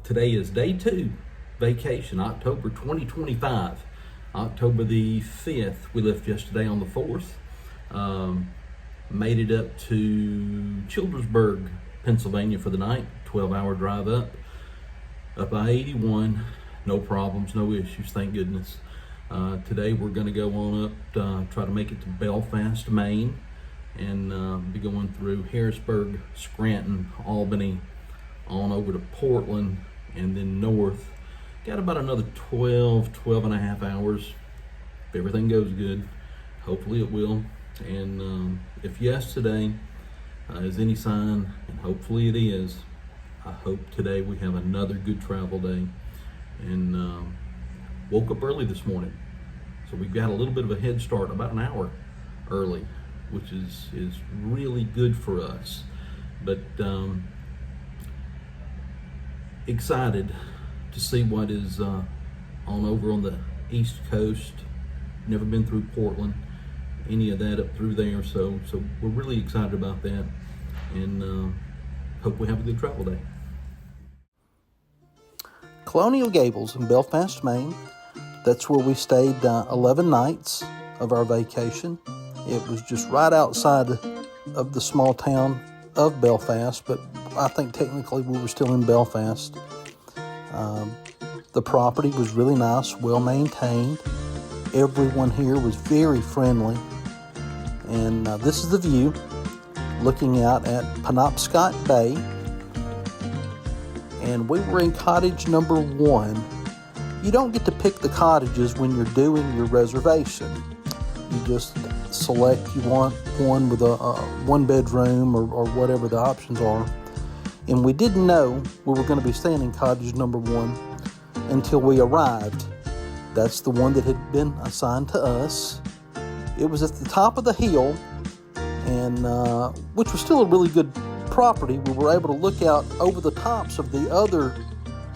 Today is day 2, vacation, October 2025. October the 5th. We left yesterday on the 4th. Made it up to Childersburg, Pennsylvania for the night. 12-hour drive up I-81. No problems, no issues, thank goodness. Today we're going to go on up, try to make it to Belfast, Maine, and be going through Harrisburg, Scranton, Albany, on over to Portland, and then north. Got about another 12 and a half hours. If everything goes good, hopefully it will. And if yesterday is any sign, and hopefully it is, I hope today we have another good travel day. And woke up early this morning, so we've got a little bit of a head start, about an hour early, which is really good for us. But excited to see what is on over on the East Coast. Never been through Portland, any of that up through there, so we're really excited about that, and hope we have a good travel day. Colonial Gables in Belfast, Maine. That's where we stayed 11 nights of our vacation. It was just right outside of the small town of Belfast, but I think technically we were still in Belfast. The property was really nice, well maintained. Everyone here was very friendly. And this is the view looking out at Penobscot Bay. And we were in cottage number 1. You don't get to pick the cottages when you're doing your reservation. You just select you want one with a 1-bedroom or whatever the options are. And we didn't know we were going to be staying in cottage number 1 until we arrived. That's the one that had been assigned to us. It was at the top of the hill, and which was still a really good property. We were able to look out over the tops of the other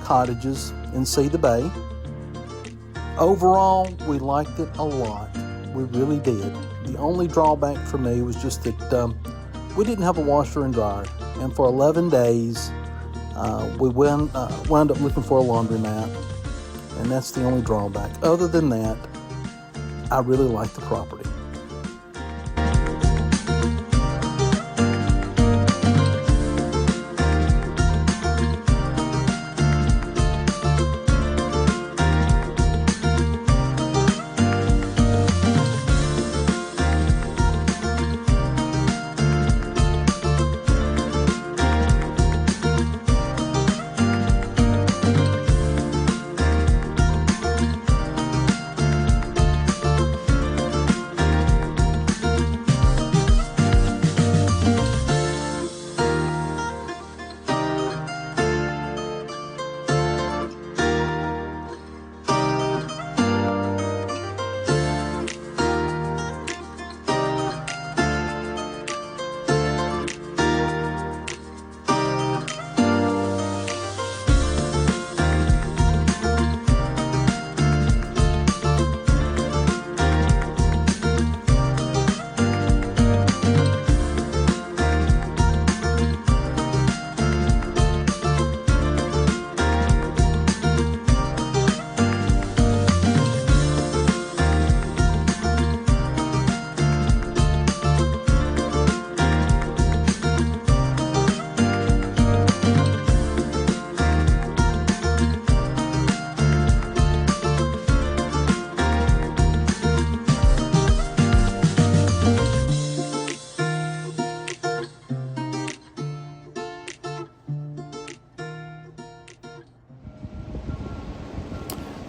cottages and see the bay. Overall, we liked it a lot. We really did. The only drawback for me was just that we didn't have a washer and dryer, and for 11 days we wound up looking for a laundromat, and that's the only drawback. Other than that, I really like the property.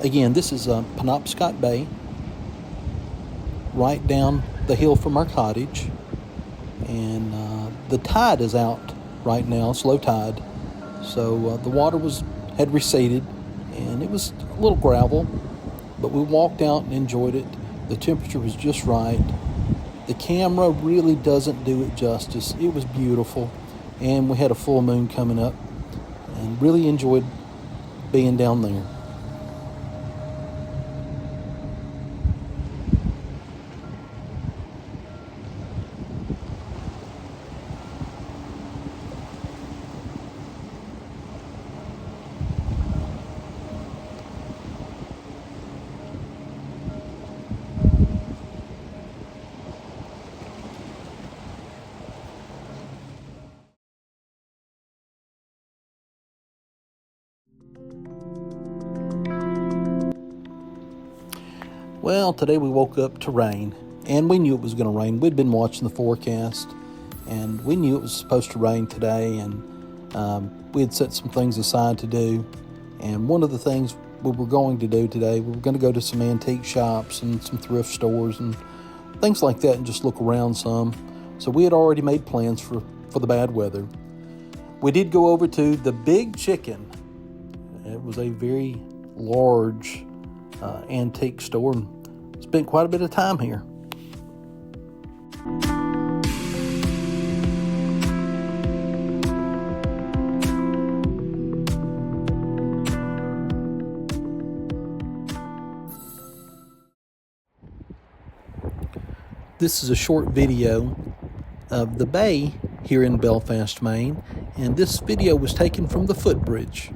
Again, this is Penobscot Bay, right down the hill from our cottage, and the tide is out right now. It's low tide, so the water had receded, and it was a little gravel, but we walked out and enjoyed it. The temperature was just right. The camera really doesn't do it justice. It was beautiful, and we had a full moon coming up, and really enjoyed being down there. Well, today we woke up to rain, and we knew it was going to rain. We'd been watching the forecast, and we knew it was supposed to rain today, and we had set some things aside to do. And one of the things we were going to do today, we were going to go to some antique shops and some thrift stores and things like that and just look around some. So we had already made plans for the bad weather. We did go over to the Big Chicken. It was a very large antique store, and spent quite a bit of time here. This is a short video of the bay here in Belfast, Maine, and this video was taken from the footbridge.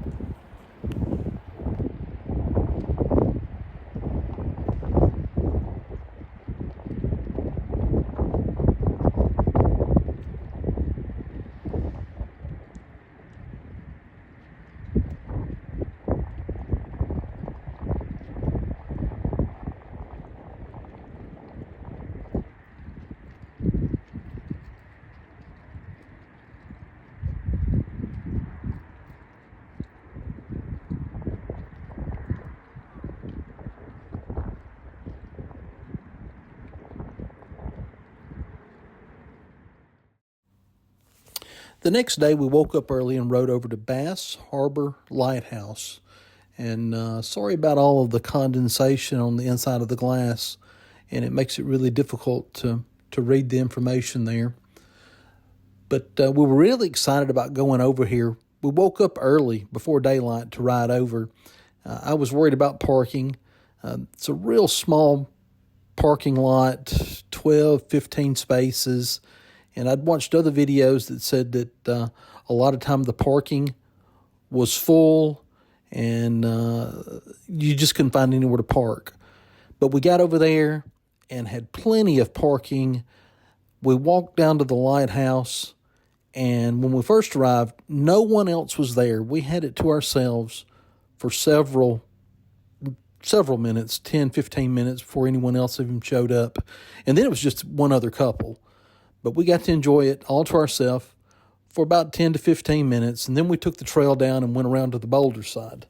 The next day, we woke up early and rode over to Bass Harbor Lighthouse. And sorry about all of the condensation on the inside of the glass, and it makes it really difficult to read the information there. But we were really excited about going over here. We woke up early before daylight to ride over. I was worried about parking. It's a real small parking lot, 12, 15 spaces. And I'd watched other videos that said that a lot of time the parking was full and you just couldn't find anywhere to park. But we got over there and had plenty of parking. We walked down to the lighthouse, and when we first arrived, no one else was there. We had it to ourselves for several minutes, 10, 15 minutes before anyone else even showed up. And then it was just one other couple. But we got to enjoy it all to ourselves for about 10 to 15 minutes, and then we took the trail down and went around to the boulder side.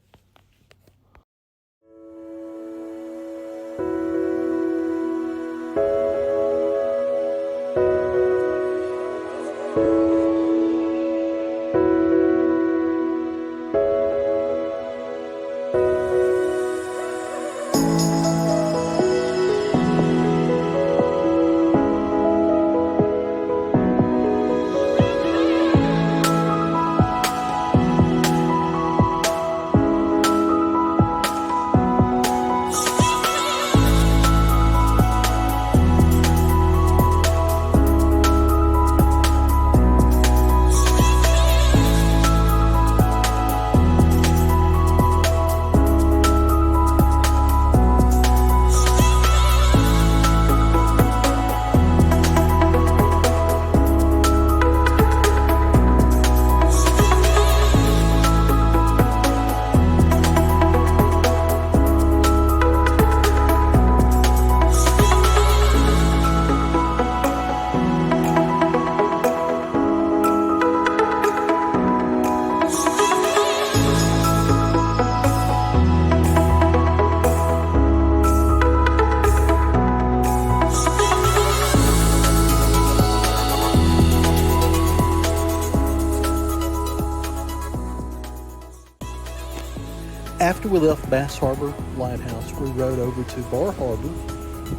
After we left Bass Harbor Lighthouse, we rode over to Bar Harbor,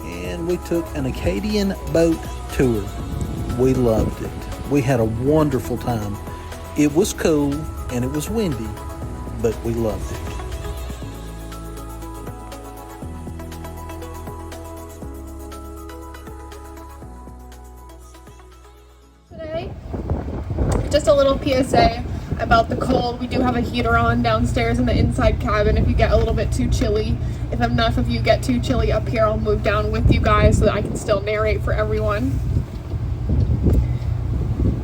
and we took an Acadian boat tour. We loved it. We had a wonderful time. It was cool and it was windy, but we loved it. Today, just a little PSA about the cold. We do have a heater on downstairs in the inside cabin if you get a little bit too chilly. If enough of you get too chilly up here, I'll move down with you guys so that I can still narrate for everyone.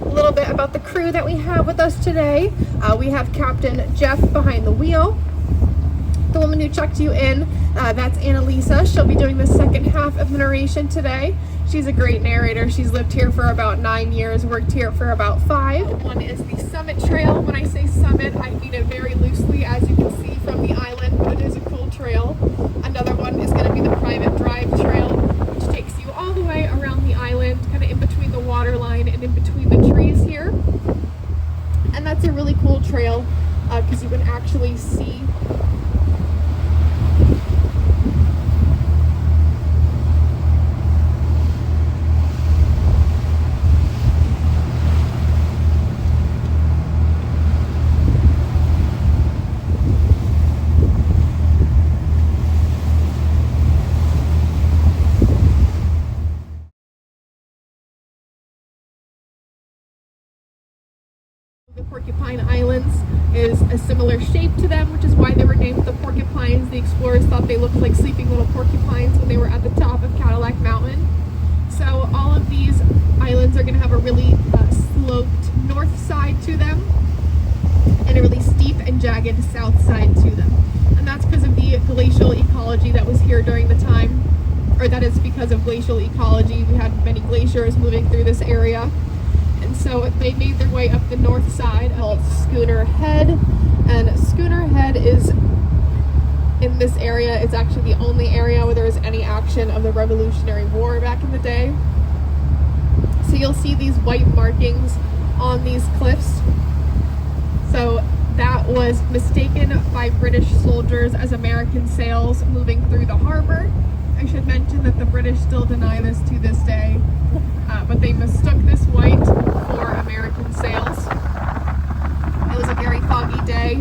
A little bit about the crew that we have with us today. We have Captain Jeff behind the wheel. The woman who checked you in, that's Annalisa. She'll be doing the second half of the narration today. She's a great narrator. She's lived here for about 9 years, worked here for about 5. One is the Summit Trail. When I say summit, I mean it very loosely, as you can see from the island, but it is a cool trail. Another one is going to be the Private Drive Trail, which takes you all the way around the island, kind of in between the water line and in between the trees here. And that's a really cool trail because you can actually see the Porcupine Islands is a similar shape to them, which is why they were named the Porcupines. The explorers thought they looked like sleeping little porcupines when they were at the top of Cadillac Mountain. So all of these islands are going to have a really sloped north side to them and a really steep and jagged south side to them. And that's because of the glacial ecology that was here during the time, or that is because of glacial ecology. We had many glaciers moving through this area. And so they made their way up the north side called Schooner Head. And Schooner Head is in this area. It's actually the only area where there was any action of the Revolutionary War back in the day. So you'll see these white markings on these cliffs. So that was mistaken by British soldiers as American sails moving through the harbor. I should mention that the British still deny this to this day, but they mistook this white for American sails. It was a very foggy day,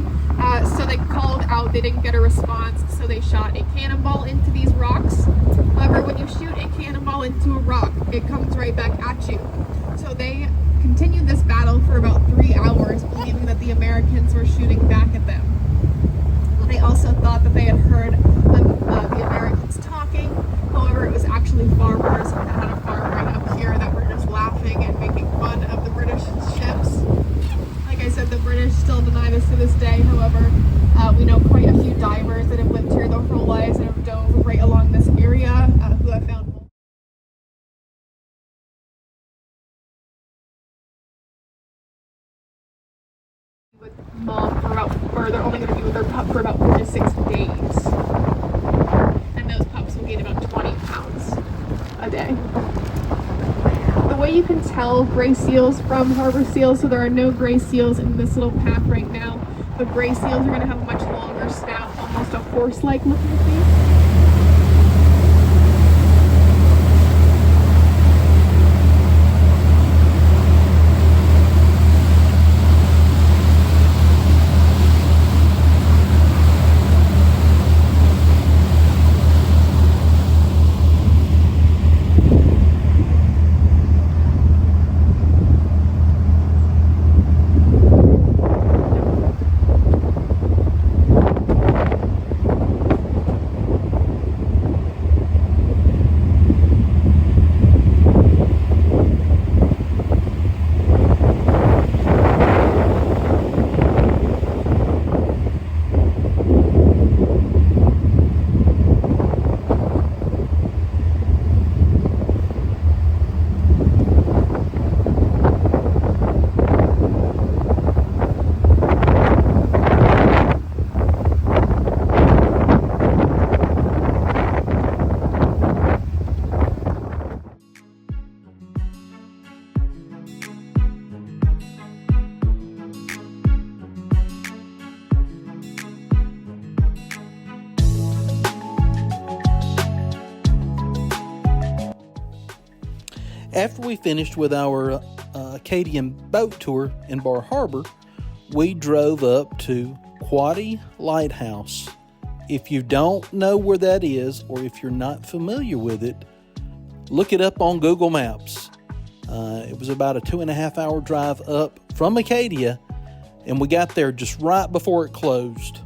so they called out. They didn't get a response, so they shot a cannonball into these rocks. However, when you shoot a cannonball into a rock, it comes right back at you. So they continued this battle for about 3 hours, believing that the Americans were shooting back at them. They also thought that they had heard the Americans talking. However, it was actually farmers that had a farm right up here that were just laughing and making fun of the British ships. Like I said, the British still deny this to this day. However, we know quite a few divers that have lived here their whole lives and have dove right along this area who have found with mom for about, or they're only going to be with their pup for about 4 to 6 days. And those pups will gain about 20 pounds a day. The way you can tell gray seals from harbor seals, so there are no gray seals in this little path right now, but gray seals are going to have a much longer snout, almost a horse-like looking face. After we finished with our Acadian boat tour in Bar Harbor, we drove up to Quoddy Lighthouse. If you don't know where that is, or if you're not familiar with it, look it up on Google Maps. It was about a 2.5 hour drive up from Acadia, and we got there just right before it closed.